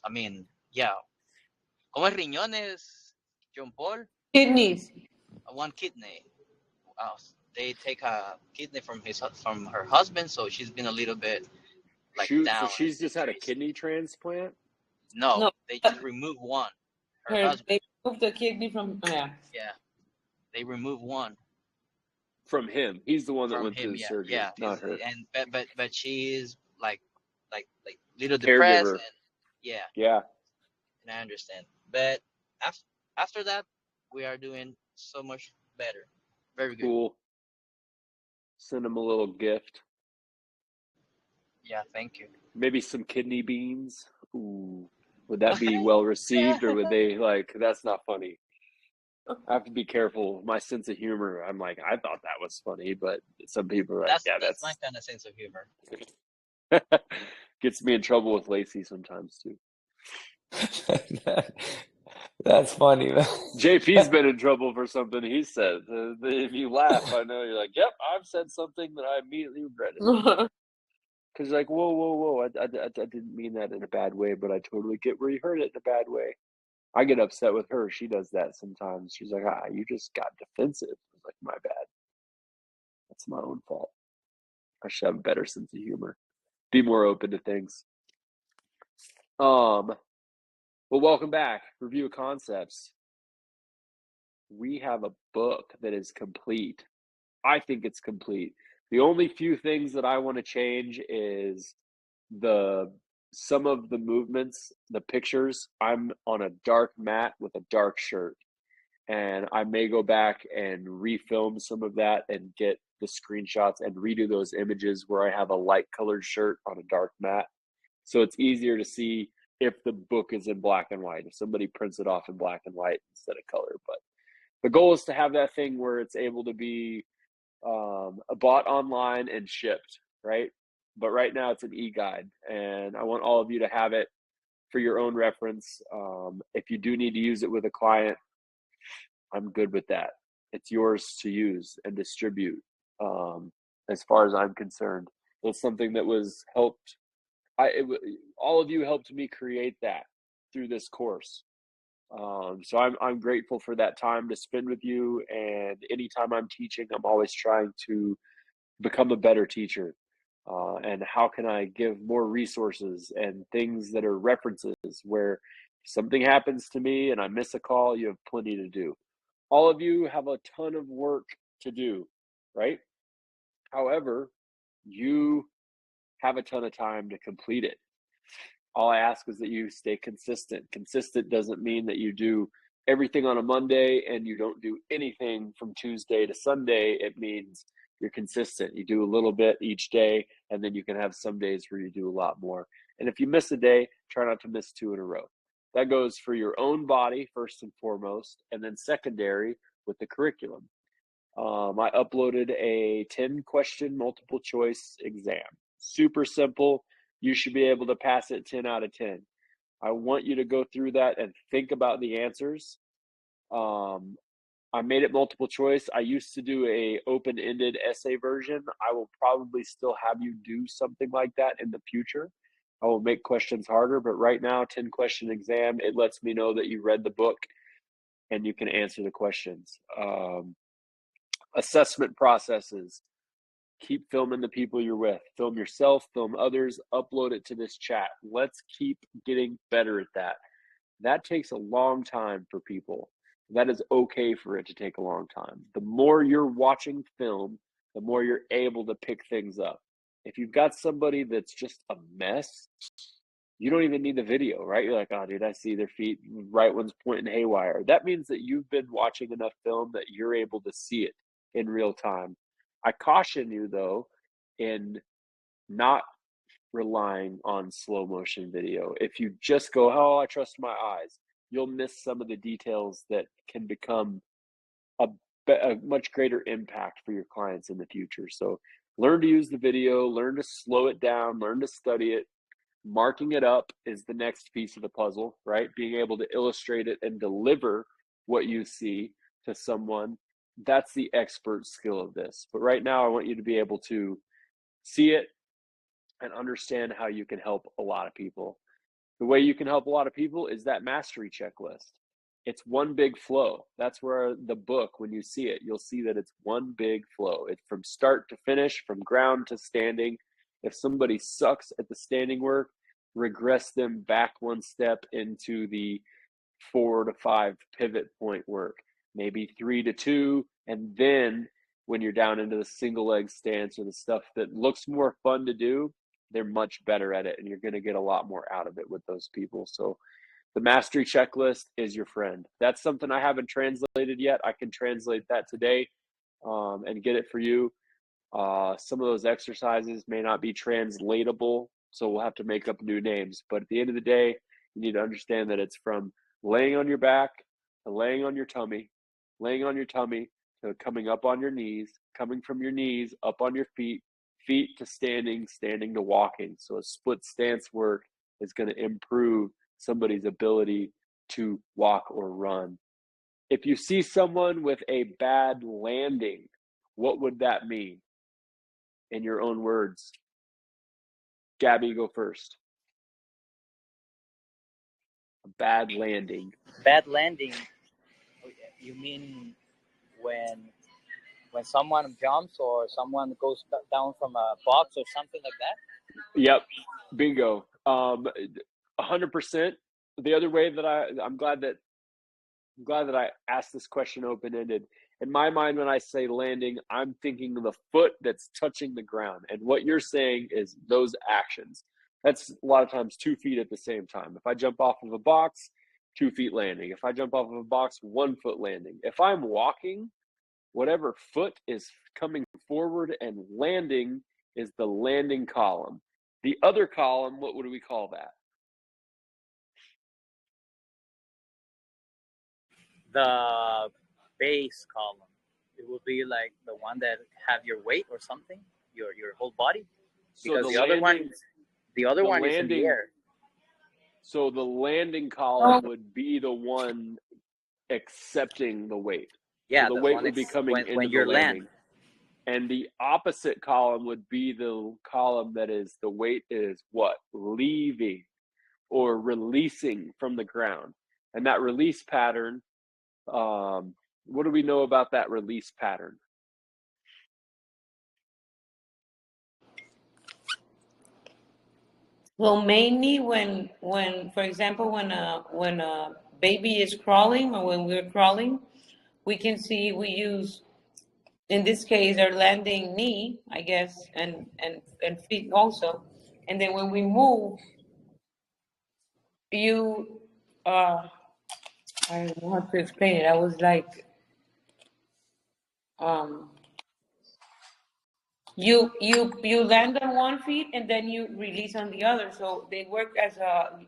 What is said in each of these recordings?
I mean, yeah. ¿Cómo es riñones, John Paul? Kidneys. One kidney. They take a kidney from her husband, so she's been a little bit like down. So she's just had a kidney transplant? No, they just removed one. Her husband. They removed the kidney from Yeah, they removed one from him. He's the one that from went him. through the Yeah, surgery, yeah. not her. And but she is like little depressed. Caregiver. And yeah. And I understand, but after that, we are doing so much better. Very good. Cool. Send him a little gift. Yeah, thank you. Maybe some kidney beans. Ooh, would that be well received, or would they like? That's not funny. I have to be careful. My sense of humor. I'm like, I thought that was funny, but some people are like, that's my kind of sense of humor. Gets me in trouble with Lacey sometimes too. That's funny, man. JP's been in trouble for something he said. If you laugh, I know you're like, yep, I've said something that I immediately regretted. Because like, whoa, I didn't mean that in a bad way, but I totally get where you heard it in a bad way. I get upset with her. She does that sometimes. She's like, you just got defensive. I was like, my bad. That's my own fault. I should have a better sense of humor. Be more open to things. Well, welcome back. Review of Concepts. We have a book that is complete. I think it's complete. The only few things that I want to change is some of the movements, the pictures. I'm on a dark mat with a dark shirt, and I may go back and refilm some of that and get the screenshots and redo those images where I have a light colored shirt on a dark mat. So it's easier to see if the book is in black and white, if somebody prints it off in black and white instead of color. But the goal is to have that thing where it's able to be bought online and shipped, right? But right now it's an e-guide, and I want all of you to have it for your own reference. If you do need to use it with a client, I'm good with that. It's yours to use and distribute. As far as I'm concerned, it's something that was helped. All of you helped me create that through this course. So I'm grateful for that time to spend with you. And anytime I'm teaching, I'm always trying to become a better teacher. And how can I give more resources and things that are references where if something happens to me and I miss a call, you have plenty to do. All of you have a ton of work to do, right? However, you have a ton of time to complete it. All I ask is that you stay consistent. Consistent doesn't mean that you do everything on a Monday and you don't do anything from Tuesday to Sunday. It means you're consistent. You do a little bit each day, and then you can have some days where you do a lot more. And if you miss a day, try not to miss 2 in a row. That goes for your own body, first and foremost, and then secondary with the curriculum. I uploaded a 10-question multiple choice exam. Super simple. You should be able to pass it 10 out of 10. I want you to go through that and think about the answers. I made it multiple choice. I used to do a open-ended essay version. I will probably still have you do something like that in the future. I will make questions harder, but right now, 10-question exam, it lets me know that you read the book and you can answer the questions. Assessment processes. Keep filming the people you're with. Film yourself, film others, upload it to this chat. Let's keep getting better at that. That takes a long time for people. That is okay for it to take a long time. The more you're watching film, the more you're able to pick things up. If you've got somebody that's just a mess, you don't even need the video, right? You're like, oh, dude, I see their feet, right one's pointing haywire. That means that you've been watching enough film that you're able to see it in real time. I caution you, though, in not relying on slow motion video. If you just go, oh, I trust my eyes, you'll miss some of the details that can become a much greater impact for your clients in the future. So learn to use the video, learn to slow it down, learn to study it. Marking it up is the next piece of the puzzle, right? Being able to illustrate it and deliver what you see to someone. That's the expert skill of this. But right now, I want you to be able to see it and understand how you can help a lot of people. The way you can help a lot of people is that mastery checklist. It's one big flow. That's where the book, when you see it, you'll see that it's one big flow. It's from start to finish, from ground to standing. If somebody sucks at the standing work, regress them back one step into the 4 to 5 pivot point work, maybe 3 to 2. And then when you're down into the single leg stance or the stuff that looks more fun to do, they're much better at it. And you're going to get a lot more out of it with those people. So the mastery checklist is your friend. That's something I haven't translated yet. I can translate that today and get it for you. Some of those exercises may not be translatable, so we'll have to make up new names. But at the end of the day, you need to understand that it's from laying on your back to laying on your tummy, laying on your tummy to coming up on your knees, coming from your knees up on your feet, feet to standing, standing to walking. So a split stance work is going to improve somebody's ability to walk or run. If you see someone with a bad landing, what would that mean? In your own words. Gabby, go first. A bad landing. Bad landing. You mean when someone jumps or someone goes down from a box or something like that? Yep, bingo. 100%. The other way that I'm glad that I asked this question open-ended. In my mind, when I say landing, I'm thinking of the foot that's touching the ground. And what you're saying is those actions. That's a lot of times 2 feet at the same time. If I jump off of a box, 2 feet landing. If I jump off of a box, 1 foot landing. If I'm walking, whatever foot is coming forward and landing is the landing column. The other column, what would we call that? The base column. It will be like the one that have your weight or something, your whole body. Because So the other one is in the air. So the landing column would be the one accepting the weight. Yeah, so the weight would be coming into when the you're landing. land. And the opposite column would be the column that is the weight is what? Leaving or releasing from the ground. And that release pattern, what do we know about that release pattern? Well, mainly when, for example, when a baby is crawling or when we're crawling, we can see we use, in this case, our landing knee, I guess, and feet also. And then when we move, I don't know how to explain it. I was like, you land on one feet and then you release on the other. So they work as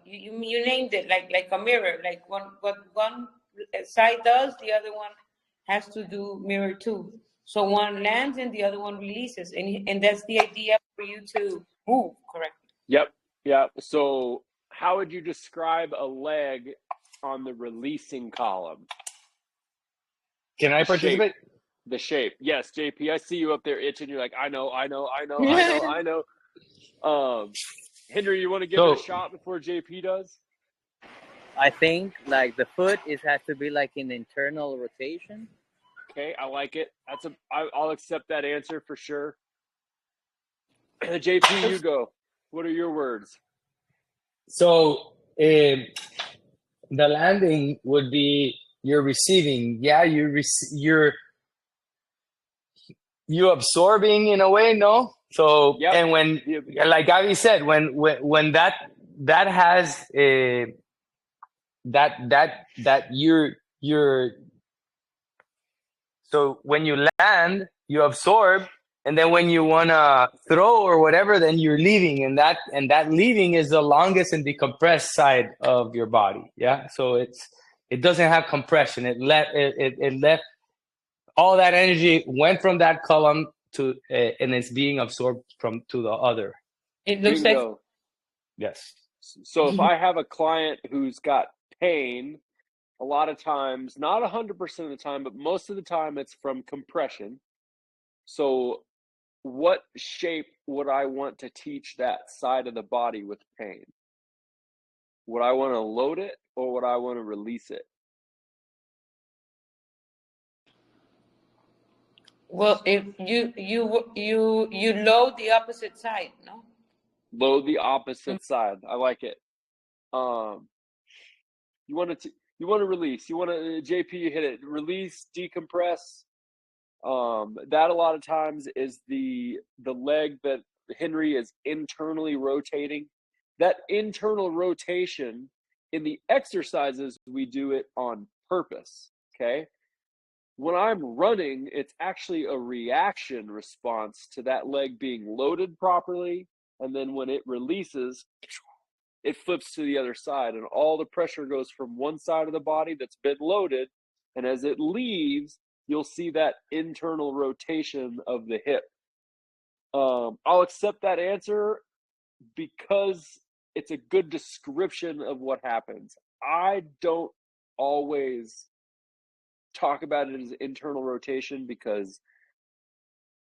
you named it like a mirror. Like what one side does, the other one has to do mirror too. So one lands and the other one releases, and that's the idea for you to move correctly. Yep. So how would you describe a leg on the releasing column? Can I participate? The shape. Yes, JP, I see you up there itching. You're like, I know. Henry, you want to give it a shot before JP does? I think like the foot has to be like in internal rotation. Okay, I like it. I'll accept that answer for sure. JP, you go. What are your words? So the landing would be you're receiving. Yeah, you absorbing in a way, no? So Yep. And when, like Gabi said, when that has that you're so when you land, you absorb, and then when you wanna throw or whatever, then you're leaving, and that leaving is the longest and the compressed side of your body. Yeah, so it doesn't have compression. It left all that energy went from that column to and it's being absorbed to the other. It looks Bingo. like Yes. So if I have a client who's got pain, a lot of times, not 100% of the time, but most of the time it's from compression. So what shape would I want to teach that side of the body with pain? Would I want to load it or would I want to release it? Well, if you load the opposite side, no? Load the opposite side. I like it. You want to release. You want to JP. You hit it. Release, decompress. That a lot of times is the leg that Henry is internally rotating. That internal rotation in the exercises, we do it on purpose. Okay. When I'm running, it's actually a reaction response to that leg being loaded properly. And then when it releases, it flips to the other side and all the pressure goes from one side of the body that's been loaded. And as it leaves, you'll see that internal rotation of the hip. I'll accept that answer because it's a good description of what happens. I don't always talk about it as internal rotation because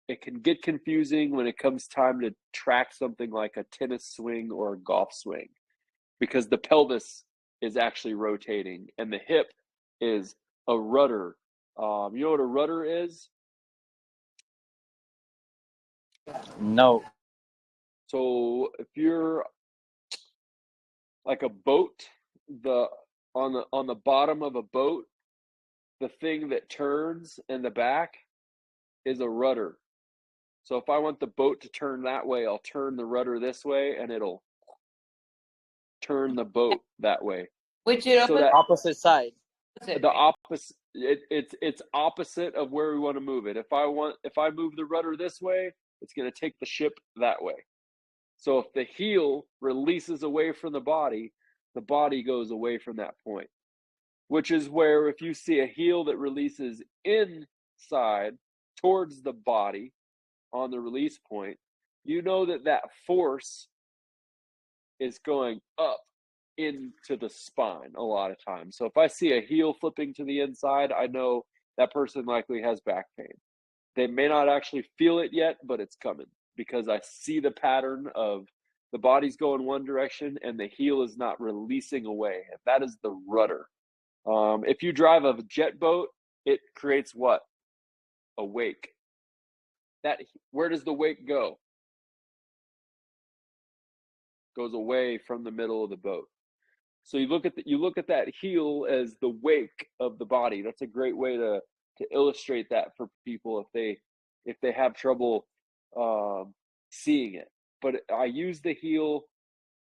it can get confusing when it comes time to track something like a tennis swing or a golf swing, because the pelvis is actually rotating and the hip is a rudder. You know what a rudder is? No. So if you're like a boat, on the bottom of a boat, the thing that turns in the back is a rudder. So if I want the boat to turn that way, I'll turn the rudder this way and it'll turn the boat that way. Which is So that Opposite side. the opposite, it's opposite of where we want to move it. If I move the rudder this way, it's going to take the ship that way. So if the heel releases away from the body goes away from that point, which is where if you see a heel that releases inside towards the body on the release point, you know that force is going up into the spine a lot of times. So if I see a heel flipping to the inside, I know that person likely has back pain. They may not actually feel it yet, but it's coming because I see the pattern of the body's going one direction and the heel is not releasing away. And that is the rudder. If you drive a jet boat, it creates what? A wake. Where does the wake go? Goes away from the middle of the boat. So you look at that heel as the wake of the body. That's a great way to illustrate that for people if they have trouble seeing it. But I use the heel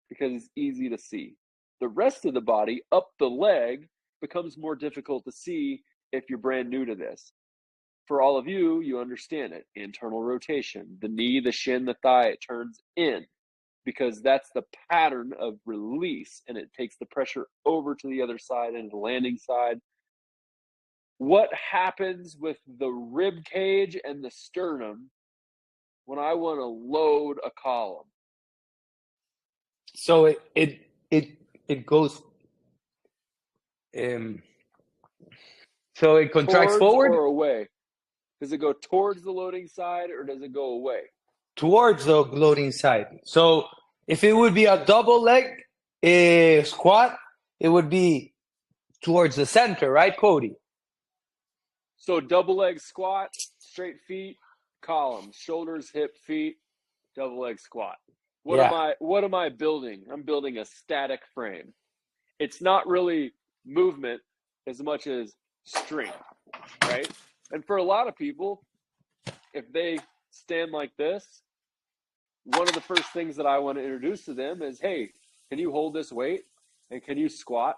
because it's easy to see. The rest of the body, up the leg, becomes more difficult to see if you're brand new to this. For all of you, you understand it. Internal rotation. The knee, the shin, the thigh, it turns in because that's the pattern of release and it takes the pressure over to the other side and the landing side. What happens with the rib cage and the sternum when I want to load a column? So it goes. So it contracts Towards forward or away? Does it go towards the loading side or does it go away? towards the loading side. So if it would be a double leg squat, it would be towards the center, right, Cody? So double leg squat, straight feet, columns, shoulders, hip, feet, double leg squat. What am I building? I'm building a static frame. It's not really movement as much as strength, right? And for a lot of people, if they stand like this, one of the first things that I want to introduce to them is, hey, can you hold this weight? And can you squat?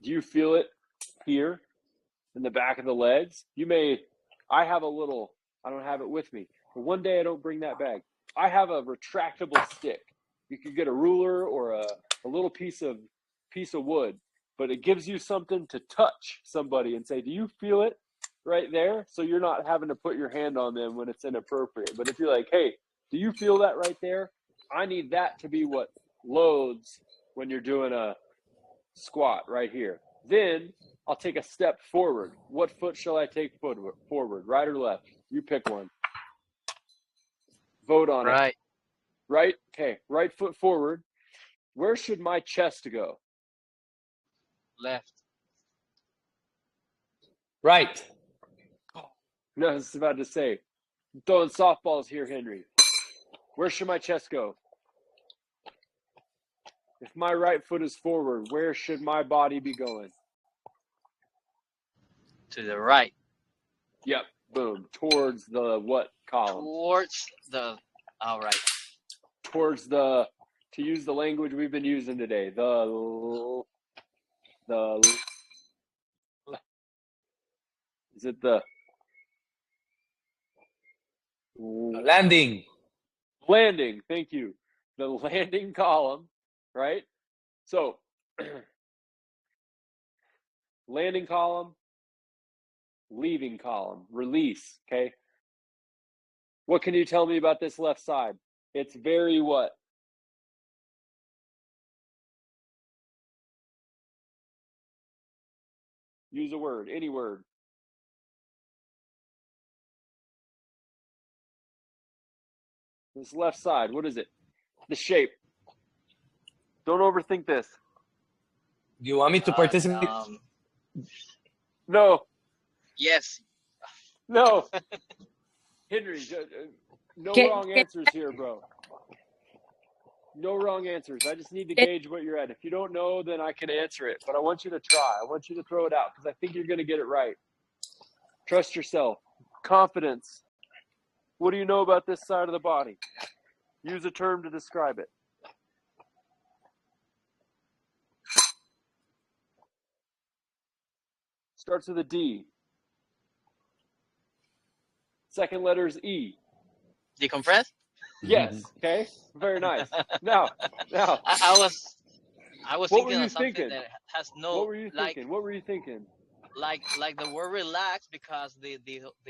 Do you feel it here in the back of the legs? I don't have it with me, but one day I don't bring that bag. I have a retractable stick. You could get a ruler or a little piece of wood, but it gives you something to touch somebody and say, do you feel it right there? So you're not having to put your hand on them when it's inappropriate. But if you're like, hey, do you feel that right there? I need that to be what loads when you're doing a squat right here. Then I'll take a step forward. What foot shall I take forward, right or left? You pick one. Vote on it. Right. Right? Okay, right foot forward. Where should my chest go? Left. Right. No, I was about to say, I'm throwing softballs here, Henry. Where should my chest go? If my right foot is forward, where should my body be going? To the right. Yep, boom. Towards the what column? Towards the. All right. Towards the, to use the language we've been using today, is it the Landing. landing? Thank you. The landing column, right? So, landing column, leaving column, release, okay? What can you tell me about this left side? It's very what? Use a word, any word. This left side, what is it? The shape. Don't overthink this. Do you want me to participate? No, Yes. no. Henry, no Can- wrong can- answers here, bro. No wrong answers. I just need to gauge what you're at. If you don't know, then I can answer it. But I want you to try. I want you to throw it out because I think you're going to get it right. Trust yourself. Confidence. What do you know about this side of the body? Use a term to describe it. Starts with a D. Second letter is E. Decompress. Yes. Okay. Very nice. Now. I was What were thinking you of something thinking? that has no. What were you thinking? What were you thinking? Like the word relax, because the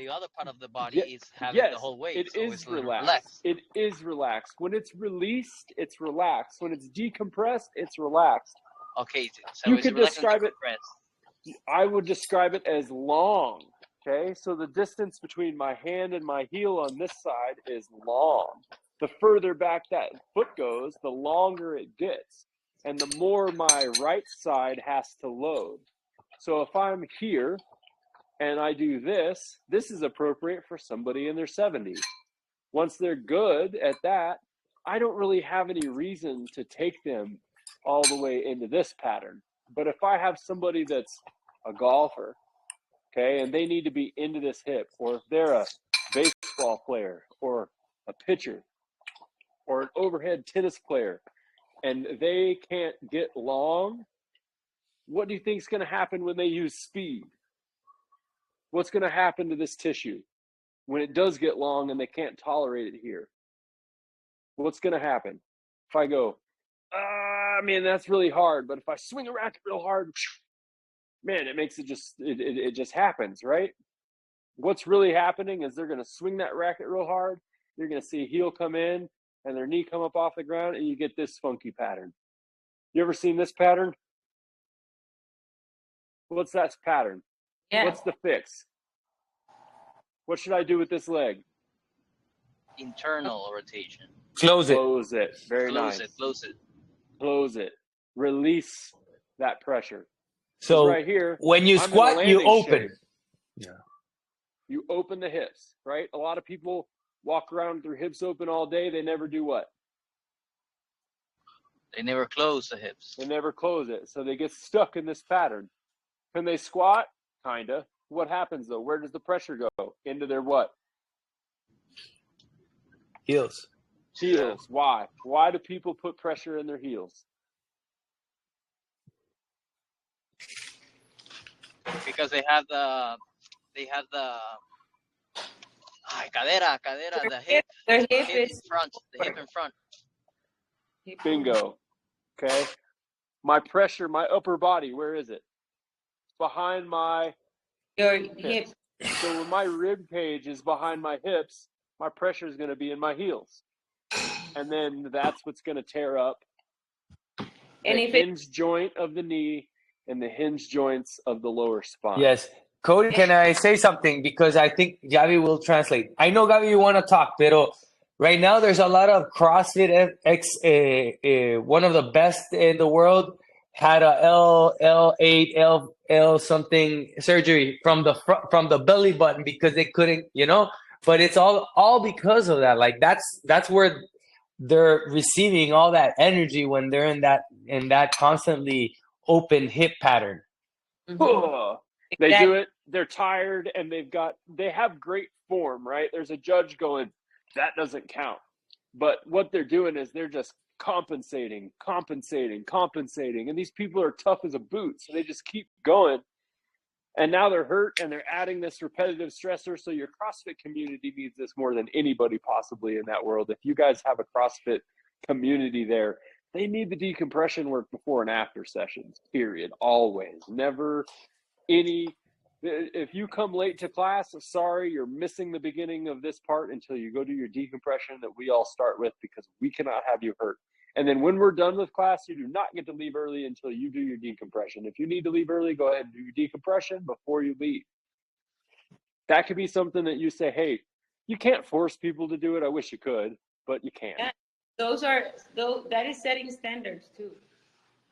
other part of the body Ye- is having yes, the whole weight. it so is it's a little relaxed. It is relaxed. When it's released, it's relaxed. When it's decompressed, it's relaxed. Okay, so You it's could relaxed and describe it- decompressed. I would describe it as long. Okay, so the distance between my hand and my heel on this side is long. The further back that foot goes, the longer it gets, and the more my right side has to load. So if I'm here and I do this, this is appropriate for somebody in their 70s. Once they're good at that, I don't really have any reason to take them all the way into this pattern. But if I have somebody that's a golfer, okay, and they need to be into this hip, or if they're a baseball player or a pitcher or an overhead tennis player and they can't get long, what do you think is going to happen when they use speed? What's going to happen to this tissue when it does get long and they can't tolerate it here? What's going to happen? If I go, man, that's really hard, but if I swing a racket real hard, man, it makes it just, it just happens, right? What's really happening is they're going to swing that racket real hard. You're going to see a heel come in and their knee come up off the ground, and you get this funky pattern. You ever seen this pattern? What's that pattern? Yeah. What's the fix? What should I do with this leg? Internal rotation. Close it. Close it. Very Close nice. it. Close it. Close it. Release that pressure. So right here, when you I'm in a squat, you landing open. shape. You open the hips, right? A lot of people walk around with their hips open all day. They never do what? They never close the hips. They never close it. So they get stuck in this pattern. Can they squat? Kinda. What happens though? Where does the pressure go? Into their what? Heels. Heels. Why? Why do people put pressure in their heels? Because they have the cadera, the hip, The hip hip in is front, the hip in front. Bingo. Okay. My pressure, my upper body, where is it? Behind my your hip. hips. So when my rib cage is behind my hips, my pressure is going to be in my heels. And then that's what's going to tear up And the if it, hinge joint of the knee and the hinge joints of the lower spine. Yes. Cody, can I say something? Because I think Gabi will translate. I know, Gabi, you want to talk, pero right now there's a lot of CrossFit one of the best in the world had a L8 L something surgery from the belly button because they couldn't, but it's all because of that. Like that's where they're receiving all that energy when they're in that constantly open hip pattern. They do Exactly. it. They're tired, and they have great form, right? There's a judge going, that doesn't count. But what they're doing is they're just compensating. And these people are tough as a boot, so they just keep going. And now they're hurt, and they're adding this repetitive stressor. So your CrossFit community needs this more than anybody possibly in that world. If you guys have a CrossFit community there, they need the decompression work before and after sessions, period. Always. Never any. If you come late to class, sorry, you're missing the beginning of this part until you go do your decompression that we all start with, because we cannot have you hurt. And then when we're done with class, you do not get to leave early until you do your decompression. If you need to leave early, go ahead and do your decompression before you leave. That could be something that you say, hey, you can't force people to do it. I wish you could, but you can't. Yeah, that is setting standards too.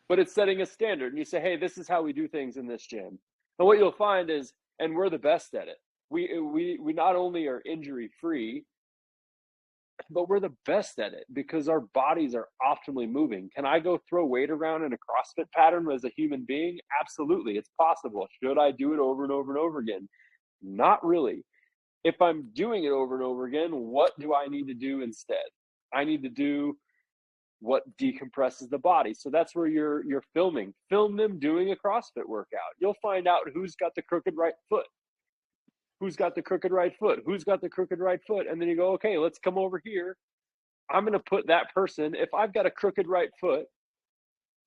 But it's setting a standard. And you say, hey, this is how we do things in this gym. And what you'll find is, and we're the best at it, we not only are injury free, but we're the best at it because our bodies are optimally moving. Can I go throw weight around in a CrossFit pattern as a human being? Absolutely. It's possible. Should I do it over and over and over again? Not really. If I'm doing it over and over again, what do I need to do instead? I need to do what decompresses the body. So that's where you're filming. Film them doing a CrossFit workout. You'll find out who's got the crooked right foot. Who's got the crooked right foot? Who's got the crooked right foot? And then you go, okay, let's come over here. I'm going to put that person, if I've got a crooked right foot,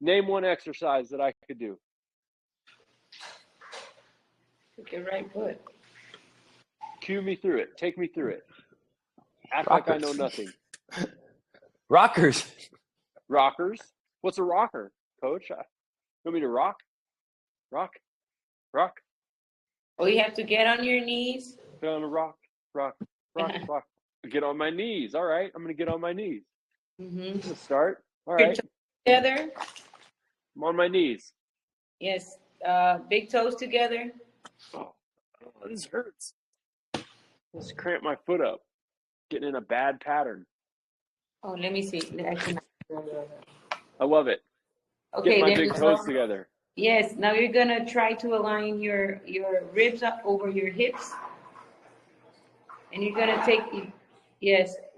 name one exercise that I could do. Crooked right foot. Cue me through it. Take me through it. Act like I know nothing. Rockers. Rockers. What's a rocker, coach? You want me to rock? Rock? Oh, you have to get on your knees. Get on a rock. Get on my knees. All right. I'm going to get on my knees. Mm-hmm. Let's start. All right. Together. I'm on my knees. Yes. Big toes together. Oh, this hurts. Let's cramp my foot up. Getting in a bad pattern. Oh, let me see. I love it. Okay, Get my there big you toes go. together. Yes. Now you're gonna try to align your ribs up over your hips, and you're gonna take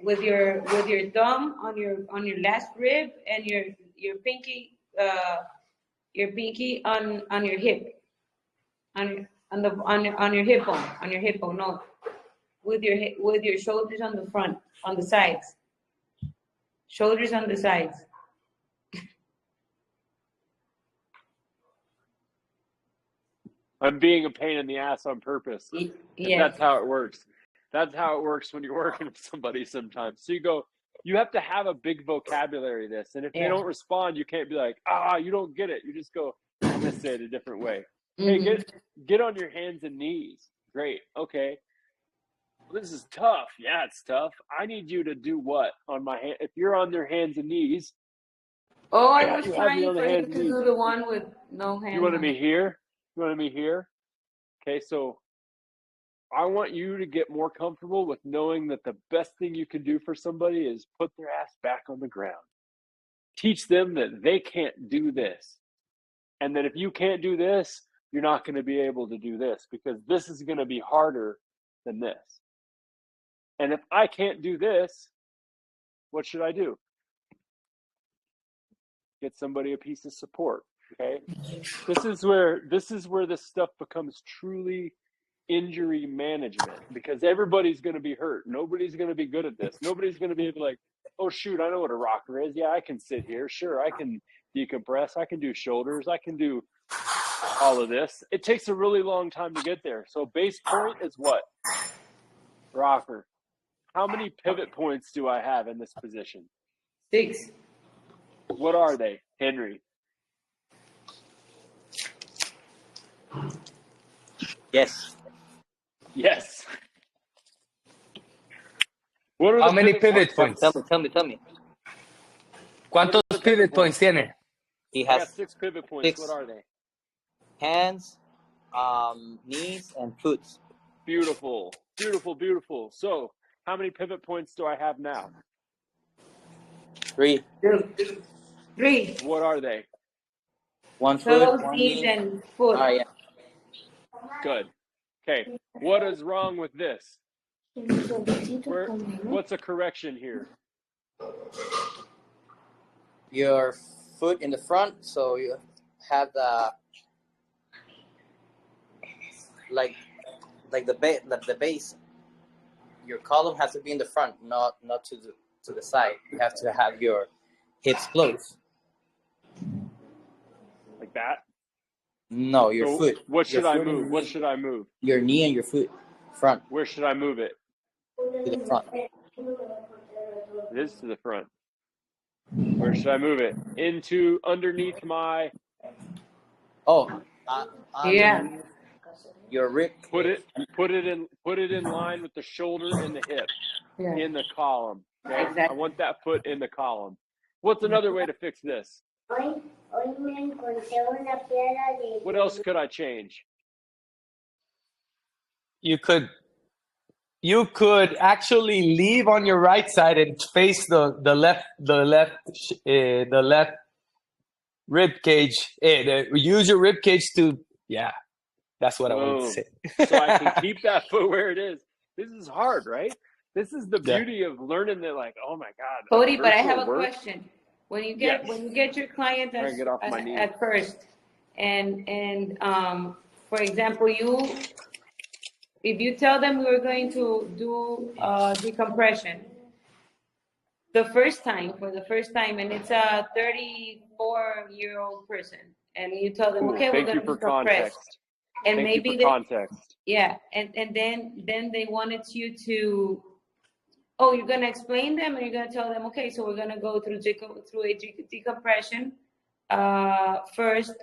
with your thumb on your last rib and your pinky on your hip on your hip bone. No, with your shoulders on the front, on the sides. Shoulders on the sides. I'm being a pain in the ass on purpose. Yeah. That's how it works. That's how it works when you're working with somebody sometimes. So you have to have a big vocabulary this. And if they don't respond, you can't be like, you don't get it. You just go, I'm going to say it a different way. Mm-hmm. Hey, get on your hands and knees. Great. Okay. Well, this is tough. Yeah, it's tough. I need you to do what on my hand? If you're on their hands and knees. Oh, I was trying for you to do the one with no hands. You wanted me here? Okay, so I want you to get more comfortable with knowing that the best thing you can do for somebody is put their ass back on the ground. Teach them that they can't do this. And that if you can't do this, you're not going to be able to do this because this is going to be harder than this. And if I can't do this, what should I do? Get somebody a piece of support. Okay. This is where this stuff becomes truly injury management because everybody's going to be hurt. Nobody's going to be good at this. Nobody's going to be like, oh shoot, I know what a rocker is. Yeah, I can sit here. Sure, I can decompress. I can do shoulders. I can do all of this. It takes a really long time to get there. So base point is what? Rocker. How many pivot points do I have in this position? 6. What are they, Henry? Yes. What are How the many pivot points? points? Tell me. ¿Cuántos the pivot pivot points tiene? He I got has 6 pivot points. 6 What are they? hands, knees, and foot. Beautiful. Beautiful, beautiful. So, how many pivot points do I have now? 3. 3. What are they? 1 foot, Toes, 1 knees, knee. and foot. Oh, yeah. Good. Okay. What is wrong with this? What's a correction here? Your foot in the front, so you have the like the base. Your column has to be in the front, not to the side. You have to have your hips close. Like that? No, your So foot. what should Your I foot and move? your What knee. should I move? Your knee and your foot front Where should I move it? to the front. It is to the front. Where should I move it? Into underneath my Oh, Yeah. underneath your rib. put it in line with the shoulder and the hip Yeah. in the column. Okay? I Exactly. want that foot in the column. What's another way to fix this? What else could I change? You could actually leave on your right side and face the left rib cage. Use your rib cage to that's what I wanted to Boom. say. So I can keep that foot where it is. This is hard, right? This is the Yeah. beauty of learning that, like, oh my God. Cody, but I have virtual a work. question. When you Yes. get your client Try and get off my knee. at first, and for example, if you tell them we're going to do decompression for the first time, and it's a 34-year-old person, and you tell them, Cool. okay, we're Thank going you to for decompress, context. and Thank maybe you for context. and then they wanted you to, oh, you're going to explain them, and you're going to tell them, okay, so we're going to go through a decompression first,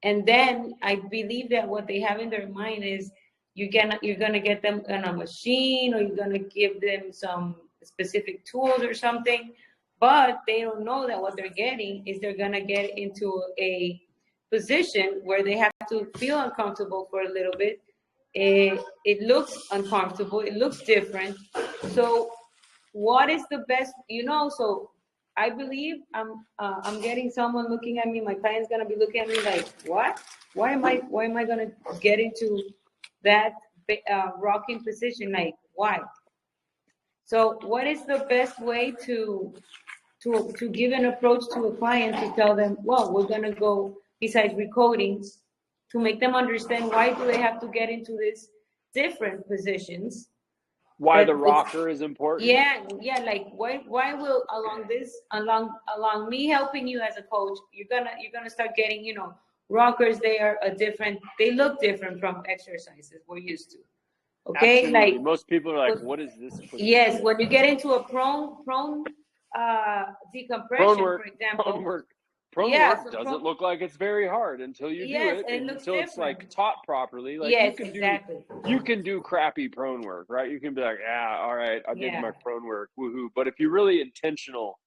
and then I believe that what they have in their mind is you're gonna get them on a machine, or you're gonna give them some specific tools or something, but they don't know that what they're getting is they're gonna get into a position where they have to feel uncomfortable for a little bit. It looks uncomfortable. It looks different. So what is the best, so I believe I'm getting someone looking at me. My client's gonna be looking at me like, what? Why am I gonna get into that rocking position? Like, why? So what is the best way to give an approach to a client to tell them, well, we're gonna go besides recoding, to make them understand why do they have to get into these different positions? Why the rocker is important? Yeah, like why will along me helping you as a coach, you're gonna start getting, rockers. They look different from exercises we're used to. Okay, Absolutely. like Most people are like, what is this position? yes, when you get into a prone decompression, for example. Prone Yeah, work so doesn't look like it's very hard until you do it, and it looks until it's like different. taught properly. Like Yes, exactly. You can do crappy prone work, right? You can be like, yeah, all right, I did Yeah. my prone work, woohoo. But if you're really intentional,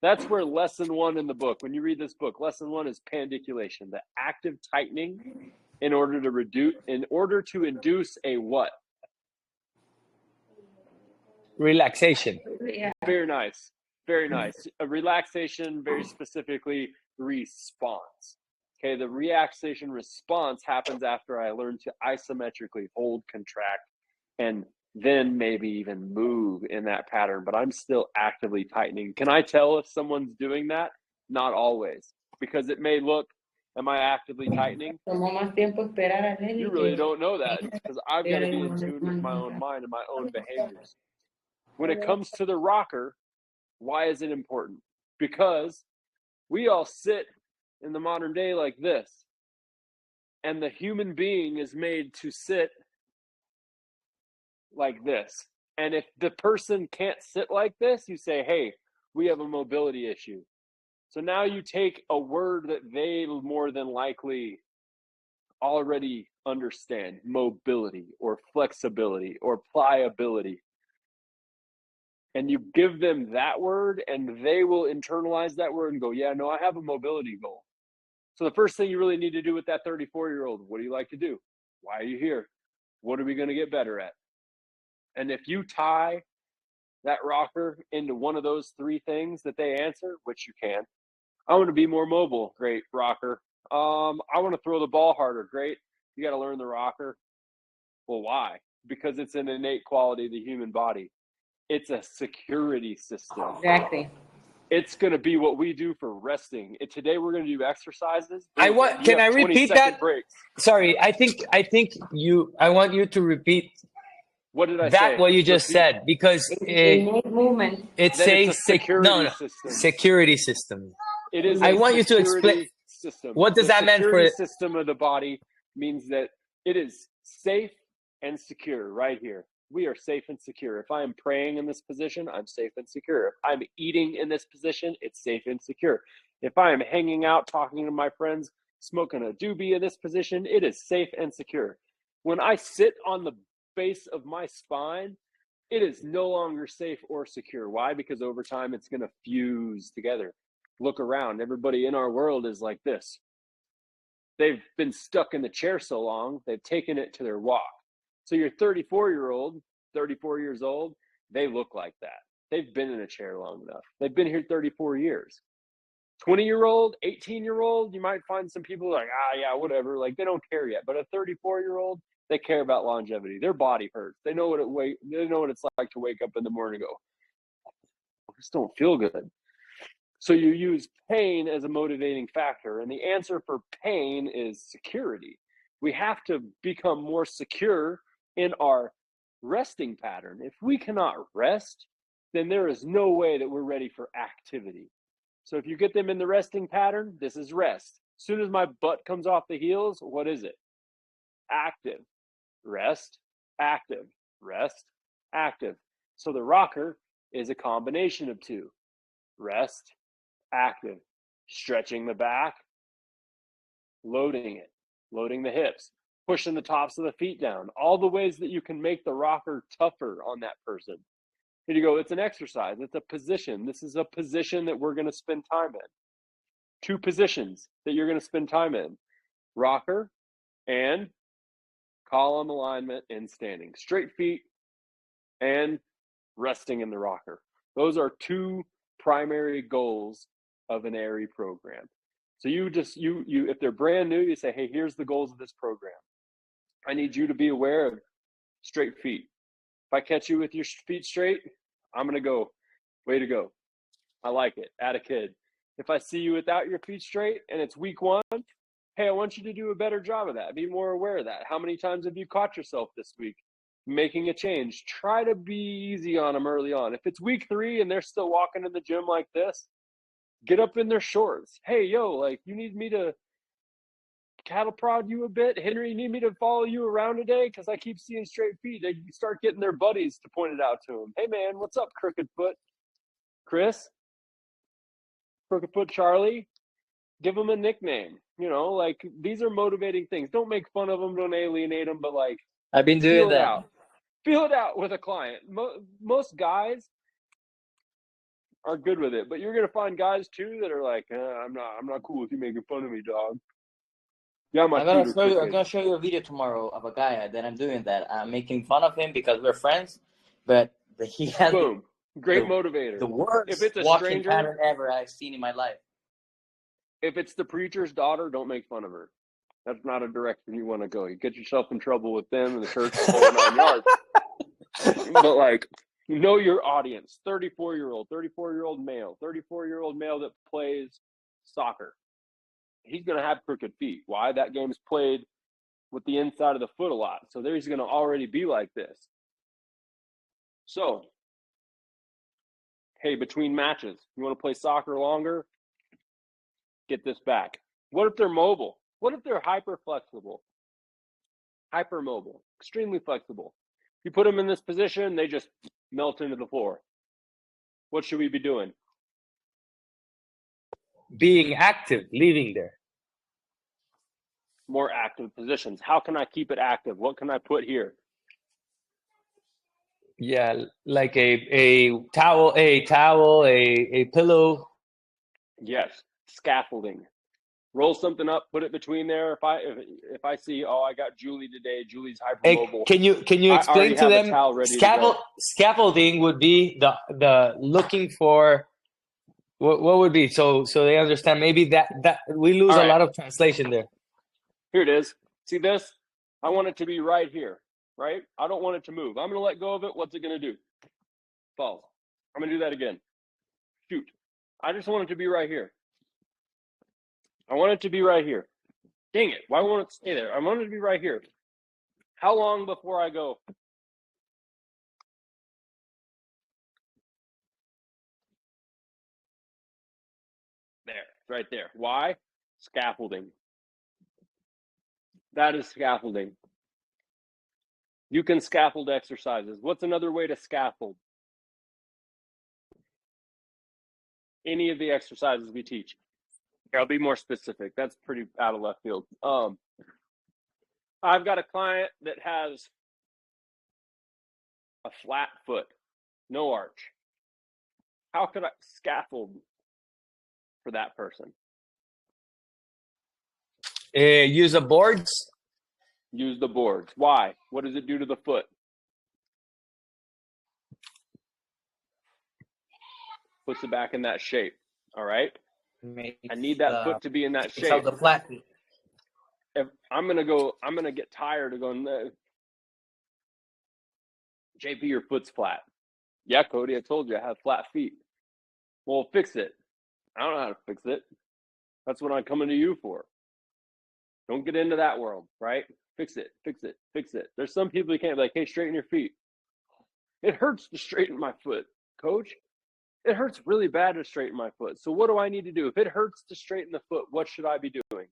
that's where lesson 1 in the book, when you read this book, lesson 1 is pandiculation, the active tightening in order to induce a what? Relaxation. Yeah. Very nice. Very nice. A relaxation, very specifically, response. Okay, the relaxation response happens after I learn to isometrically hold, contract, and then maybe even move in that pattern, but I'm still actively tightening. Can I tell if someone's doing that? Not always, because it may look, am I actively tightening? You really don't know that, because I've got to be in tune with my own mind and my own behaviors. When it comes to the rocker, why is it important? Because we all sit in the modern day like this, and the human being is made to sit like this. And if the person can't sit like this, you say, hey, we have a mobility issue. So now you take a word that they more than likely already understand, mobility or flexibility or pliability. and you give them that word, and they will internalize that word and go, yeah, no, I have a mobility goal. So the first thing you really need to do with that 34-year-old, what do you like to do? Why are you here? What are we going to get better at? And if you tie that rocker into one of those three things that they answer, which you can, I want to be more mobile. Great, rocker. I want to throw the ball harder. Great. You got to learn the rocker. Well, why? Because it's an innate quality of the human body. It's a security system. Exactly. It's going to be what we do for resting. Today we're going to do exercises. Can I repeat that? Breaks. Sorry, I want you to repeat What did I say? what you just said, because Innate movement. it Then says it's a security system. security system. It is. I want you to explain. System. What does that mean for the system of the body? Means that it is safe and secure right here. We are safe and secure. If I'm praying in this position, I'm safe and secure. If I'm eating in this position, it's safe and secure. If I am hanging out, talking to my friends, smoking a doobie in this position, it is safe and secure. When I sit on the base of my spine, it is no longer safe or secure. Why? Because over time, it's going to fuse together. Look around. Everybody in our world is like this. They've been stuck in the chair so long, they've taken it to their walk. So your 34 years old, they look like that. They've been in a chair long enough. They've been here 34 years. 20-year-old, 18-year-old, you might find some people like, yeah, whatever. Like, they don't care yet. But a 34-year-old, they care about longevity. Their body hurts. They know what it's like to wake up in the morning and go, I just don't feel good. So you use pain as a motivating factor. And the answer for pain is security. We have to become more secure in our resting pattern. If we cannot rest, then there is no way that we're ready for activity. So if you get them in the resting pattern, this is rest. As soon as my butt comes off the heels, what is it? Active. Rest, active. Rest, active. So the rocker is a combination of two. Rest, active. Stretching the back, loading it, loading the hips, pushing the tops of the feet down, all the ways that you can make the rocker tougher on that person. Here you go. It's an exercise. It's a position. This is a position that we're going to spend time in. Two positions that you're going to spend time in. Rocker and column alignment in standing. Straight feet and resting in the rocker. Those are two primary goals of an ARI program. So you if they're brand new, you say, hey, here's the goals of this program. I need you to be aware of straight feet. If I catch you with your feet straight, I'm going to go, way to go. I like it. Add a kid. If I see you without your feet straight and it's week one, hey, I want you to do a better job of that. Be more aware of that. How many times have you caught yourself this week making a change? Try to be easy on them early on. If it's week 3 and they're still walking in the gym like this, get up in their shorts. Hey, like, you need me to cattle prod you a bit? Henry, you need me to follow you around today? Because I keep seeing straight feet. They start getting their buddies to point it out to them. Hey, man, what's up, Crooked Foot? Chris? Crooked Foot Charlie? Give them a nickname. Like, these are motivating things. Don't make fun of them. Don't alienate them. But, like, I've been doing that. Feel it out with a client. Most guys are good with it, but you're gonna find guys too that are like, I'm not cool with you making fun of me, dog. Yeah, I'm gonna show you a video tomorrow of a guy that I'm doing that. I'm making fun of him because we're friends, but he has great motivator. The worst if it's a walking stranger pattern ever I've seen in my life. If it's the preacher's daughter, don't make fun of her. That's not a direction you want to go. You get yourself in trouble with them and the church the whole 9 yards. But, like, know your audience. 34-year-old male that plays soccer. He's going to have crooked feet. Why? That game's played with the inside of the foot a lot. So there he's going to already be like this. So, hey, between matches, you want to play soccer longer? Get this back. What if they're mobile? What if they're hypermobile, extremely flexible? You put them in this position, they just melt into the floor. What should we be doing? Being active, leaving there. More active positions. How can I keep it active? What can I put here? Yeah, like a towel, a pillow. Yes, scaffolding. Roll something up, put it between there. If I see, oh, I got Julie today. Julie's Hey, hypermobile. can you I explain already to have a them towel ready to go. scaffolding would be the looking for what would be so they understand maybe that we lose All a right. lot of translation there. Here it is. See this? I want it to be right here, right? I don't want it to move. I'm going to let go of it. What's it going to do? Falls. I'm going to do that again. Shoot. I just want it to be right here. I want it to be right here. Dang it. Why won't it stay there? I want it to be right here. How long before I go? There. Right there. Why? Scaffolding. That is scaffolding. You can scaffold exercises. What's another way to scaffold? Any of the exercises we teach. Here, I'll be more specific. That's pretty out of left field. I've got a client that has a flat foot, no arch. How could I scaffold for that person? Use the boards. Use the boards. Why? What does it do to the foot? Puts it back in that shape. All right. I need that foot to be in that shape. The flat feet. If I'm gonna get tired of going. JP, your foot's flat. Yeah, Cody, I told you I have flat feet. Well, fix it. I don't know how to fix it. That's what I'm coming to you for. Don't get into that world, right? Fix it, fix it, fix it. There's some people who can't be like, hey, straighten your feet. It hurts to straighten my foot, coach. It hurts really bad to straighten my foot. So what do I need to do? If it hurts to straighten the foot, what should I be doing?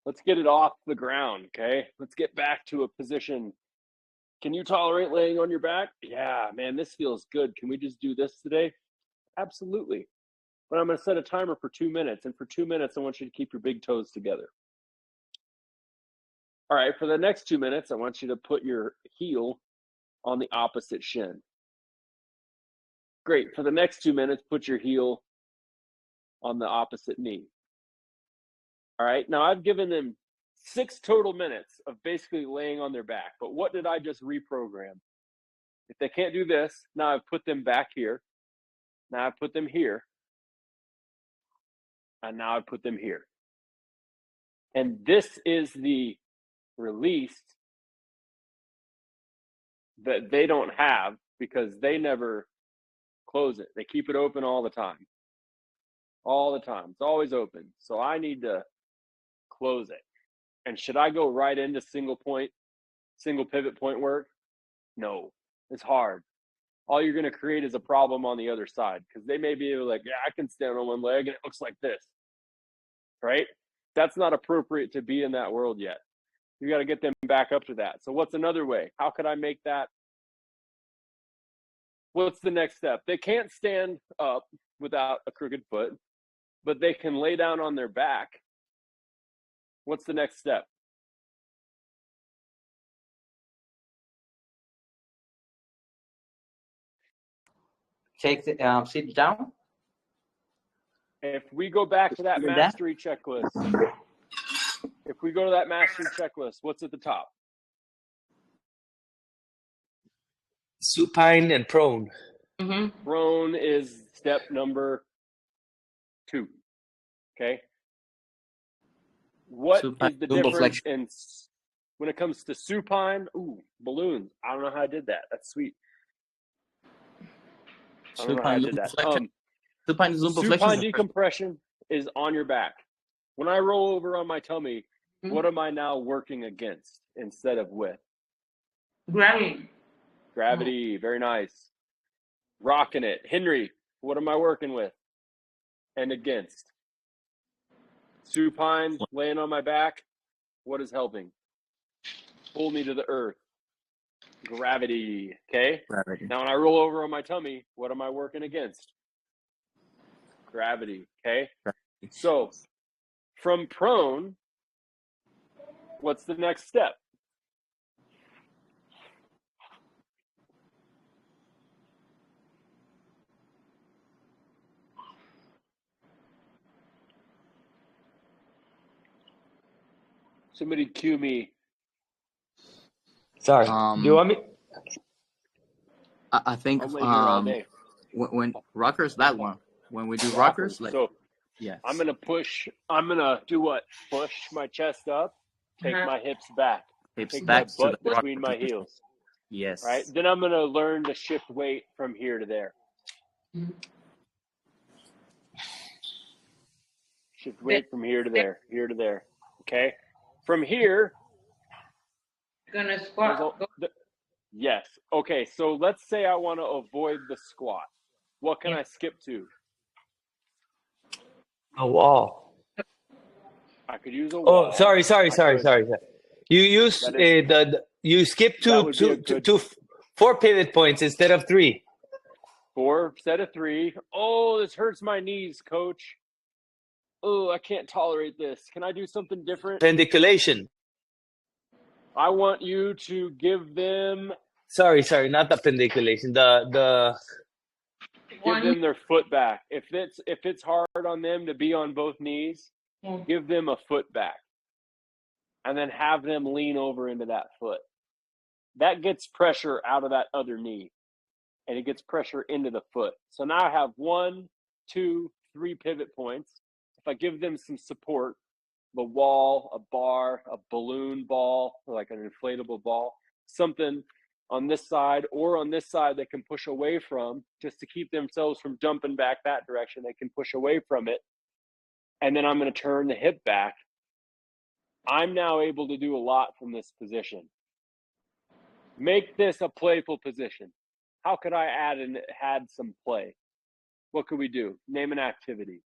Let's get it off the ground, okay? Let's get back to a position. Can you tolerate laying on your back? Yeah, man, this feels good. Can we just do this today? Absolutely. But I'm going to set a timer for 2 minutes. And for 2 minutes, I want you to keep your big toes together. All right, for the next 2 minutes, I want you to put your heel on the opposite shin. Great. For the next 2 minutes, put your heel on the opposite knee. All right, now I've given them 6 total minutes of basically laying on their back. But what did I just reprogram? If they can't do this, now I've put them back here. Now I put them here. And now I put them here. And this is the release that they don't have because they never close it. They keep it open all the time. All the time. It's always open. So I need to close it. And should I go right into single pivot point work? No, it's hard. All you're going to create is a problem on the other side because they may be able to like, yeah, I can stand on one leg and it looks like this, right? That's not appropriate to be in that world yet. You got to get them back up to that. So what's another way? How could I make that? What's the next step? They can't stand up without a crooked foot, but they can lay down on their back. What's the next step? Take the sit down. If we go back to that mastery checklist, what's at the top? Supine and prone. Mm-hmm. Prone is step number 2. Okay. What Supine, is the lumbar difference flexion. in when it comes to supine? Ooh, balloons. I don't know how I did that. That's sweet. I don't know how I did that. Supine is lumbar Supine flexion. decompression is on your back. When I roll over on my tummy, what am I now working against instead of with? Gravity. Gravity. Very nice. Rocking it. Henry, what am I working with and against? Supine, laying on my back. What is helping? Pull me to the earth. Gravity. Okay? Gravity. Now when I roll over on my tummy, what am I working against? Gravity. Okay? So from prone, what's the next step? Somebody cue me. Sorry. Do you want me? I think I'll lay here all day. when rockers, that one, when we do Rockers. rockers, like So yes, I'm gonna do what? Push my chest up, take my hips back, hips take back my to butt the between rocker my position. heels. Yes. Right? Then I'm gonna learn to shift weight from here to there. Shift weight from here to there, here to there. Okay? From here, Gonna squat. yes. Okay, so let's say I want to avoid the squat. What can I skip to? A wall. I could use a wall. Oh, sorry. You use That is- you skip that would be a good- to 4 pivot points instead of 3. 4, set of 3. Oh, this hurts my knees, coach. Oh, I can't tolerate this. Can I do something different? Pendiculation. I want you to give them Sorry, not the pendiculation. give them their foot back. If it's hard on them to be on both knees, give them a foot back. And then have them lean over into that foot. That gets pressure out of that other knee. And it gets pressure into the foot. So now I have 1, 2, 3 pivot points. If I give them some support, the wall, a bar, a balloon ball, or like an inflatable ball, something on this side or on this side they can push away from just to keep themselves from jumping back that direction. They can push away from it. And then I'm going to turn the hip back. I'm now able to do a lot from this position. Make this a playful position. How could I add some play? What could we do? Name an activity.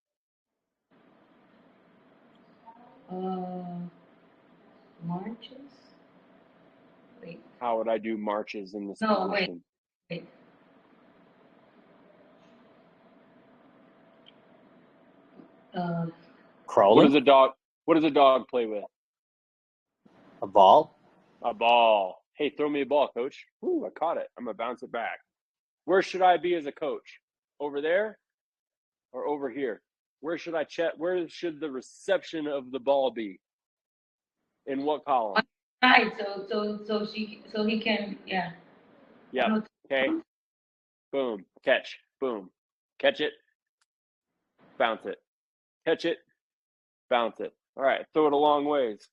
Marches. Wait. How would I do marches in this No, position? wait. Crawling. What does a dog play with? A ball. A ball. Hey, throw me a ball, coach. Ooh, I caught it. I'm gonna bounce it back. Where should I be as a coach? Over there or over here? Where should I check? Where should the reception of the ball be? In what column? Right. So he can, yeah. Yeah. Okay. Boom. Catch. Boom. Catch it. Bounce it. Catch it. Bounce it. All right. Throw it a long ways.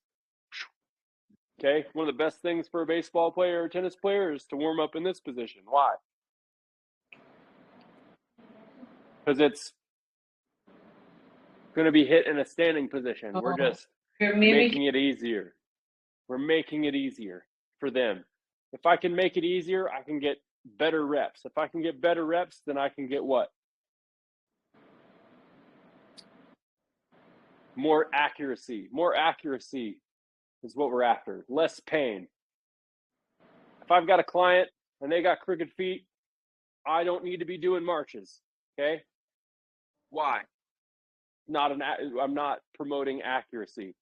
Okay. One of the best things for a baseball player or tennis player is to warm up in this position. Why? Because it's going to be hit in a standing position. We're just making it easier. We're making it easier for them. If I can make it easier, I can get better reps. If I can get better reps, then I can get what? More accuracy. More accuracy is what we're after. Less pain. If I've got a client and they got crooked feet, I don't need to be doing marches. Okay? Why? I'm not promoting accuracy.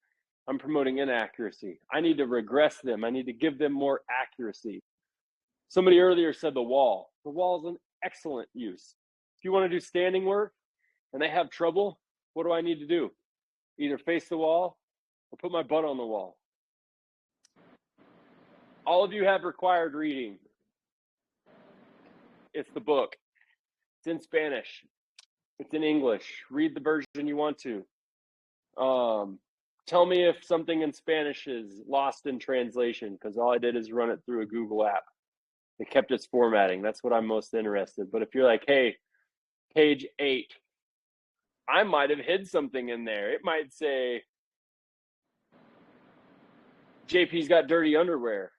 I'm promoting inaccuracy. I need to regress them. I need to give them more accuracy. Somebody earlier said the wall. The wall is an excellent use. If you want to do standing work and they have trouble, what do I need to do? Either face the wall or put my butt on the wall. All of you have required reading. It's the book. It's in Spanish. It's in English. Read the version you want to. Tell me if something in Spanish is lost in translation, because all I did is run it through a Google app. It kept its formatting. That's what I'm most interested. But if you're like, hey, page 8, I might have hid something in there. It might say, JP's got dirty underwear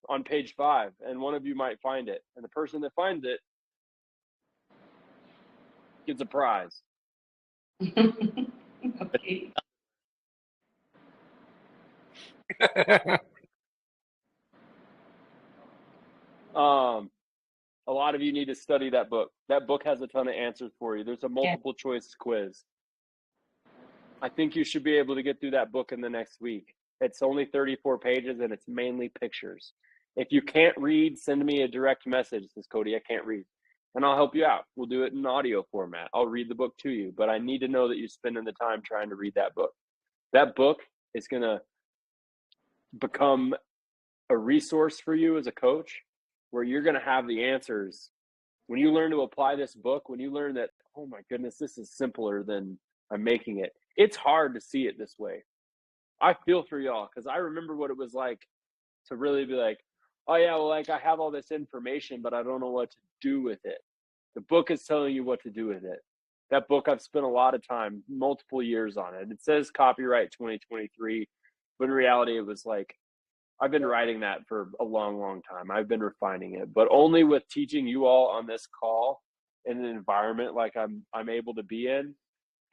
on page 5, and one of you might find it. And the person that finds it gets a prize. Okay. A lot of you need to study that book. That book has a ton of answers for you. There's a multiple choice quiz. I think you should be able to get through that book in the next week. It's only 34 pages and it's mainly pictures. If you can't read, send me a direct message. Says Cody, I can't read. And I'll help you out. We'll do it in audio format. I'll read the book to you, but I need to know that you're spending the time trying to read that book. That book is going to become a resource for you as a coach, where you're going to have the answers. When you learn to apply this book, when you learn that, oh my goodness, this is simpler than I'm making it. It's hard to see it this way. I feel for y'all, because I remember what it was like to really be like, oh yeah, well, like I have all this information, but I don't know what to do with it. The book is telling you what to do with it. That book, I've spent a lot of time, multiple years on it. It says copyright 2023, but in reality, it was like, I've been writing that for a long, long time. I've been refining it, but only with teaching you all on this call in an environment like I'm able to be in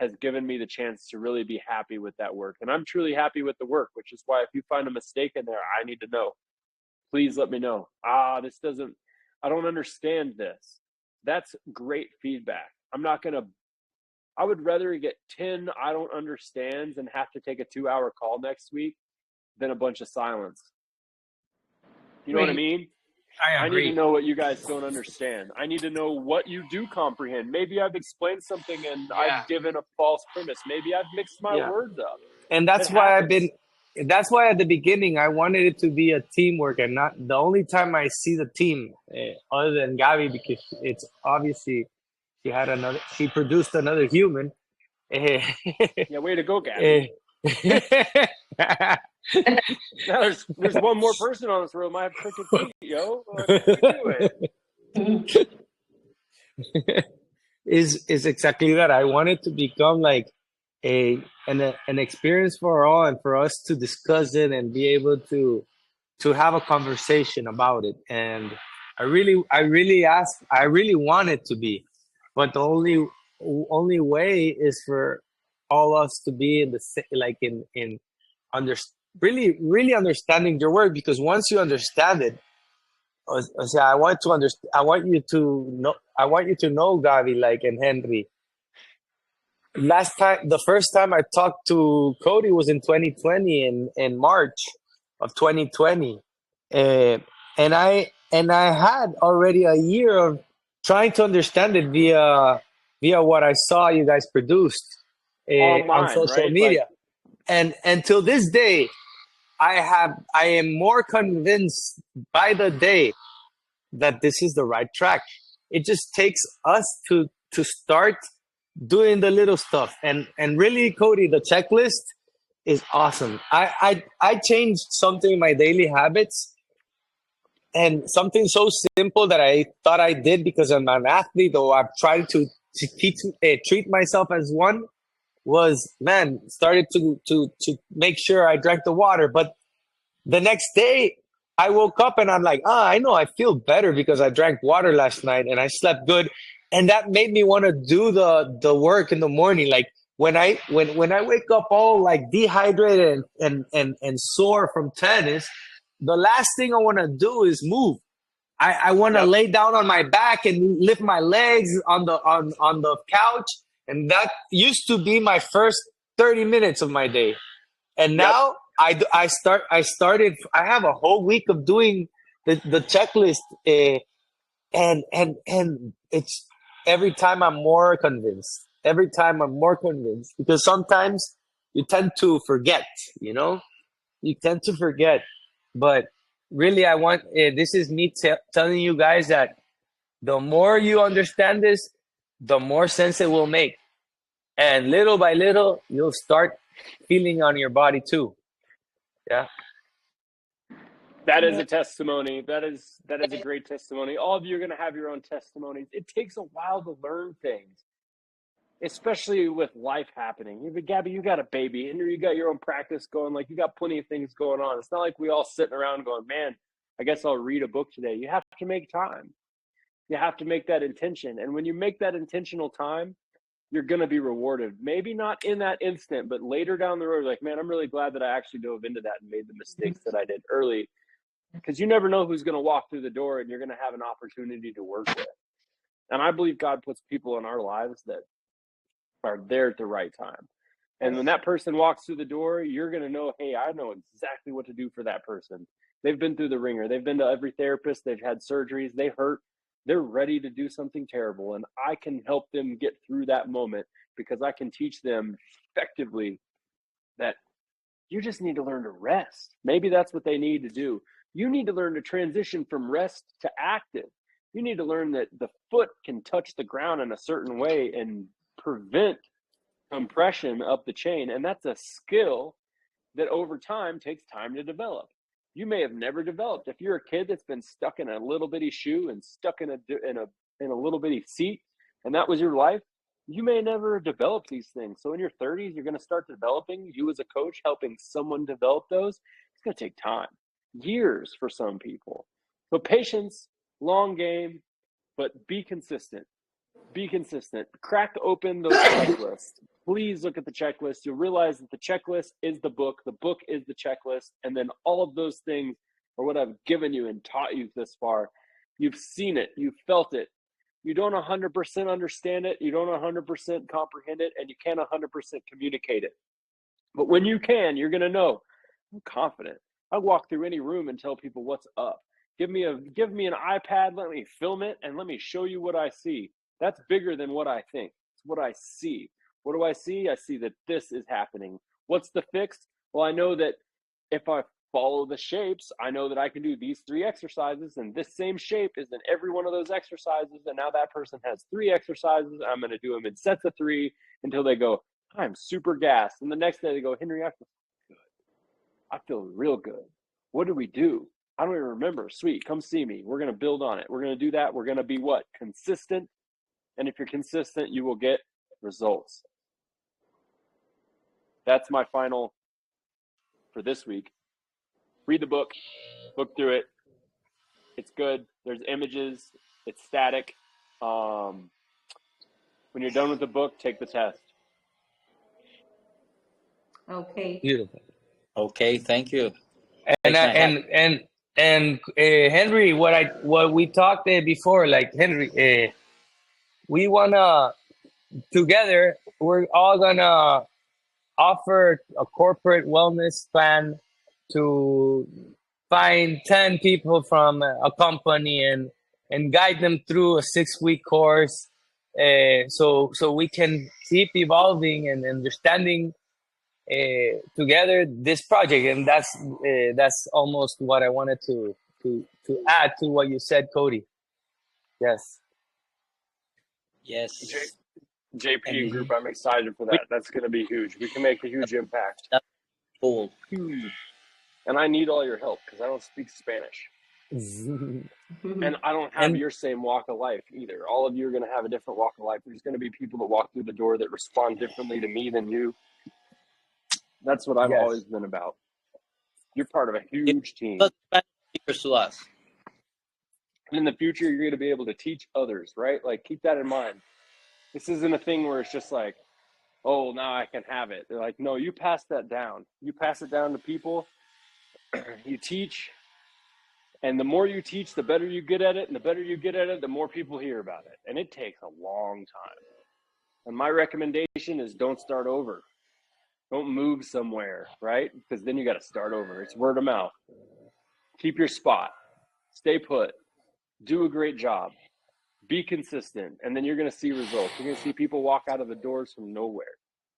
has given me the chance to really be happy with that work. And I'm truly happy with the work, which is why if you find a mistake in there, I need to know. Please let me know. I don't understand this. That's great feedback. I would rather get 10 I don't understands and have to take a 2-hour call next week than a bunch of silence. You know what I mean? I agree. need to know what you guys don't understand. I need to know what you do comprehend. Maybe I've explained something and I've given a false premise. Maybe I've mixed my words up. And that's why that's why at the beginning I wanted it to be a teamwork, and not the only time I see the team other than Gabby, because it's obviously she produced another human. Yeah, way to go, Gabby. Now there's one more person on this room. I have crooked feet, yo. What are you doing? is exactly that. I want it to become like an experience for all, and for us to discuss it and be able to have a conversation about it. And I really want it to be, but the only way is for all us to be in the like in really understanding your work, because once you understand it, I want you to know, Gavi, like, and Henry. The first time I talked to Cody was in 2020, in March of 2020, and I had already a year of trying to understand it via what I saw you guys produced on social media, and until this day, I am more convinced by the day that this is the right track. It just takes us to start doing the little stuff, and really, Cody, the checklist is awesome. I changed something in my daily habits, and something so simple that I thought I did because I'm an athlete, or I've tried to treat myself as one, was, man, started to make sure I drank the water. But the next day I woke up and I'm like, I know I feel better because I drank water last night and I slept good. And that made me want to do the work in the morning. Like when I wake up all like dehydrated and sore from tennis, the last thing I want to do is move. I want to lay down on my back and lift my legs on the couch. And that used to be my first 30 minutes of my day. And now I have a whole week of doing the checklist, and it's every time I'm more convinced. Every time I'm more convinced, because sometimes you tend to forget. You tend to forget. But really, I want this is me telling you guys that the more you understand this, the more sense it will make, and little by little, you'll start feeling on your body too. Yeah. That is a testimony. That is a great testimony. All of you are going to have your own testimonies. It takes a while to learn things, especially with life happening. Gabby, you got a baby, and you got your own practice going. Like, you got plenty of things going on. It's not like we all sitting around going, man, I guess I'll read a book today. You have to make time. You have to make that intention. And when you make that intentional time, you're going to be rewarded. Maybe not in that instant, but later down the road, like, man, I'm really glad that I actually dove into that and made the mistakes that I did early, because you never know who's going to walk through the door and you're going to have an opportunity to work with. And I believe God puts people in our lives that are there at the right time. And when that person walks through the door, you're going to know, hey, I know exactly what to do for that person. They've been through the ringer. They've been to every therapist. They've had surgeries. They hurt. They're ready to do something terrible. And I can help them get through that moment, because I can teach them effectively that You just need to learn to rest. Maybe that's what they need to do. You need to learn to transition from rest to active. You need to learn that the foot can touch the ground in a certain way and prevent compression up the chain. And that's a skill that over time takes time to develop. You may have never developed. If you're a kid that's been stuck in a little bitty shoe and stuck in a little bitty seat, and that was your life, you may never develop these things. So in your 30s, you're going to start developing. You as a coach helping someone develop those, it's going to take time, years for some people. So patience, long game, but be consistent. Be consistent. Crack open those checklists. Please look at the checklist. You'll realize that the checklist is the book is the checklist, and then all of those things are what I've given you and taught you this far. You've seen it. You've felt it. You don't 100% understand it. You don't 100% comprehend it, and you can't 100% communicate it. But when you can, you're going to know. I'm confident. I walk through any room and tell people what's up. Give me an iPad, let me film it, and let me show you what I see. That's bigger than what I think. It's what I see. What do I see? I see that this is happening. What's the fix? Well, I know that if I follow the shapes, I know that I can do these 3 exercises, and this same shape is in every one of those exercises, and now that person has 3 exercises. I'm going to do them in sets of 3 until they go, I'm super gassed. And the next day they go, Henry, I feel good. I feel real good. What do we do? I don't even remember. Sweet, come see me. We're going to build on it. We're going to do that. We're going to be what? Consistent. And if you're consistent, you will get results. That's my final for this week. Read the book, look through it. It's good. There's images. It's static. When you're done with the book, take the test. Okay. Beautiful. Okay, thank you. And Thanks, man. Henry, what we talked before, like Henry, we wanna together. We're all gonna offer a corporate wellness plan to find 10 people from a company and guide them through a 6-week course, so we can keep evolving and understanding together this project. And that's almost what I wanted to add to what you said, Cody. Yes. Yes. JP group, I'm excited for that. That's going to be huge. We can make a huge impact. Cool. Huge. And I need all your help because I don't speak Spanish. And I don't have your same walk of life either. All of you are going to have a different walk of life. There's going to be people that walk through the door that respond differently to me than you. That's what I've always been about. You're part of a huge team. Speakers to us. And in the future, you're going to be able to teach others, right? Like, keep that in mind. This isn't a thing where it's just like, oh, now I can have it. They're like, no, you pass that down. You pass it down to people. You teach. And the more you teach, the better you get at it. And the better you get at it, the more people hear about it. And it takes a long time. And my recommendation is don't start over. Don't move somewhere, right? Because then you got to start over. It's word of mouth. Keep your spot. Stay put. Do a great job. Be consistent. And then you're going to see results. You're going to see people walk out of the doors from nowhere.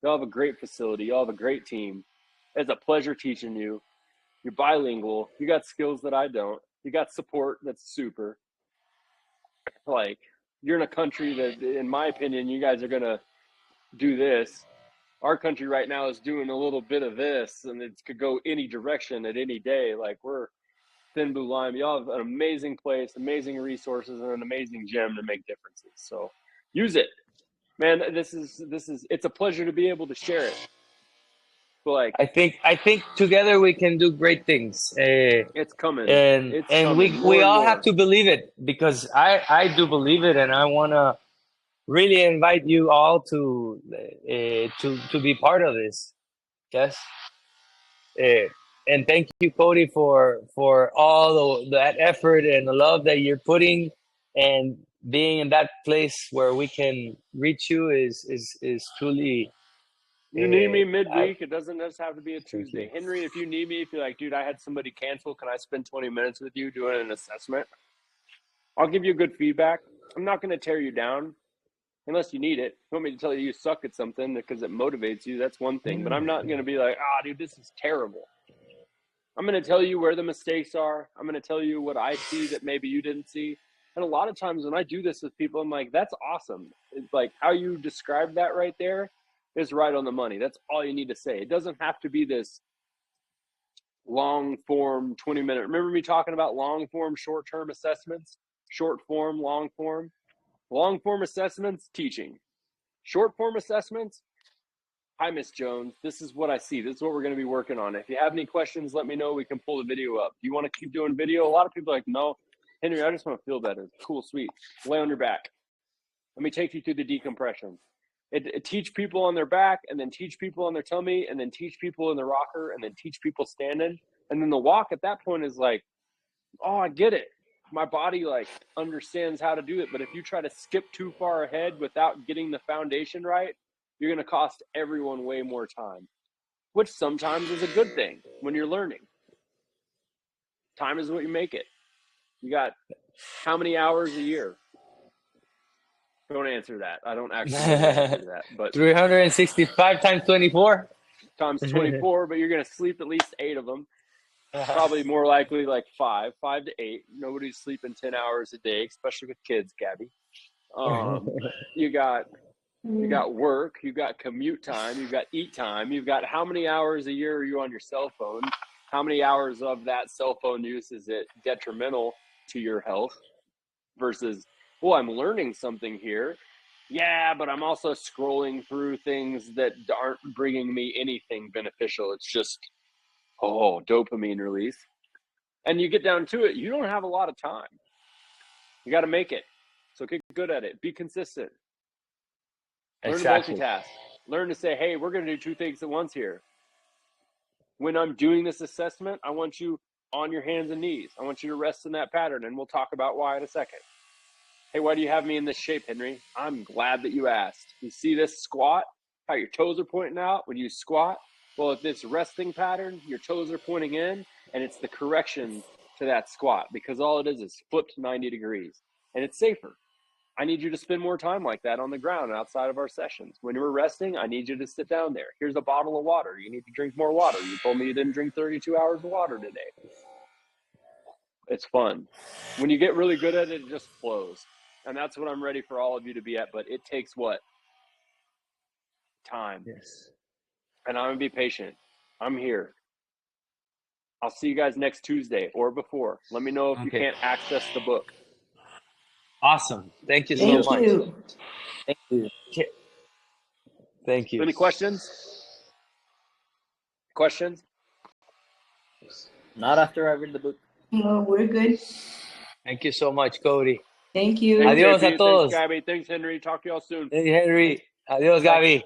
You'll have a great facility. You'll have a great team. It's a pleasure teaching you. You're bilingual. You got skills that I don't. You got support that's super. Like, you're in a country that, in my opinion, you guys are going to do this. Our country right now is doing a little bit of this, and it could go any direction at any day. Like, we're Thin Blue Lime. Y'all have an amazing place, amazing resources, and an amazing gym to make differences. So use it, man. This is it's a pleasure to be able to share it. But like, I think together we can do great things. It's coming, and we all have to believe it, because I do believe it, and I want to really invite you all to be part of this. Yes. And thank you, Cody, for all that effort and the love that you're putting, and being in that place where we can reach you is truly. You need me midweek. It doesn't just have to be a Tuesday. Henry, if you need me, if you're like, dude, I had somebody cancel, can I spend 20 minutes with you doing an assessment? I'll give you good feedback. I'm not going to tear you down. unless you need it. If you want me to tell you suck at something because it motivates you, that's one thing. But I'm not going to be like, dude, this is terrible. I'm going to tell you where the mistakes are. I'm going to tell you what I see that maybe you didn't see. And a lot of times when I do this with people, I'm like, that's awesome. It's like how you described that right there is right on the money. That's all you need to say. It doesn't have to be this long form 20-minute. Remember me talking about long form, short term assessments, short form, long form. Long form assessments, teaching. Short form assessments, hi, Miss Jones. This is what I see. This is what we're going to be working on. If you have any questions, let me know. We can pull the video up. Do you want to keep doing video? A lot of people are like, no, Henry, I just want to feel better. Cool, sweet. Lay on your back. Let me take you through the decompression. It teach people on their back, and then teach people on their tummy, and then teach people in the rocker, and then teach people standing. And then the walk at that point is like, oh, I get it. My body like understands how to do it. But if you try to skip too far ahead without getting the foundation right, you're going to cost everyone way more time, which sometimes is a good thing when you're learning. Time is what you make it. You got how many hours a year? Don't answer that. I don't actually answer that. But 365 times 24. Times 24, but you're going to sleep at least 8 of them. Probably more likely like 5 to 8. Nobody's sleeping 10 hours a day, especially with kids, Gabby. You got work, you got commute time, you've got eat time, you've got how many hours a year are you on your cell phone? How many hours of that cell phone use is it detrimental to your health versus, well, I'm learning something here. Yeah, but I'm also scrolling through things that aren't bringing me anything beneficial. It's just, dopamine release. And you get down to it, you don't have a lot of time. You got to make it. So get good at it. Be consistent. Learn to multitask. Learn to say, hey, we're going to do 2 things at once here. When I'm doing this assessment, I want you on your hands and knees. I want you to rest in that pattern, and we'll talk about why in a second. Hey, why do you have me in this shape, Henry? I'm glad that you asked. You see this squat? How your toes are pointing out when you squat? Well, if this resting pattern, your toes are pointing in, and it's the correction to that squat because all it is flipped 90 degrees, and it's safer. I need you to spend more time like that on the ground outside of our sessions. When you're resting, I need you to sit down there. Here's a bottle of water. You need to drink more water. You told me you didn't drink 32 hours of water today. It's fun. When you get really good at it, it just flows. And that's what I'm ready for all of you to be at. But it takes what? Time. Yes. And I'm going to be patient. I'm here. I'll see you guys next Tuesday or before. Let me know if you can't access the book. Awesome. Thank you so much. Thank you. Thank you. Any questions? Questions? Not after I read the book. No, we're good. Thank you so much, Cody. Thank you. Thanks, Adios JP. a todos. Thanks, Gabby. Thanks, Henry. Talk to y'all soon. Hey, Henry. Adios, Gaby.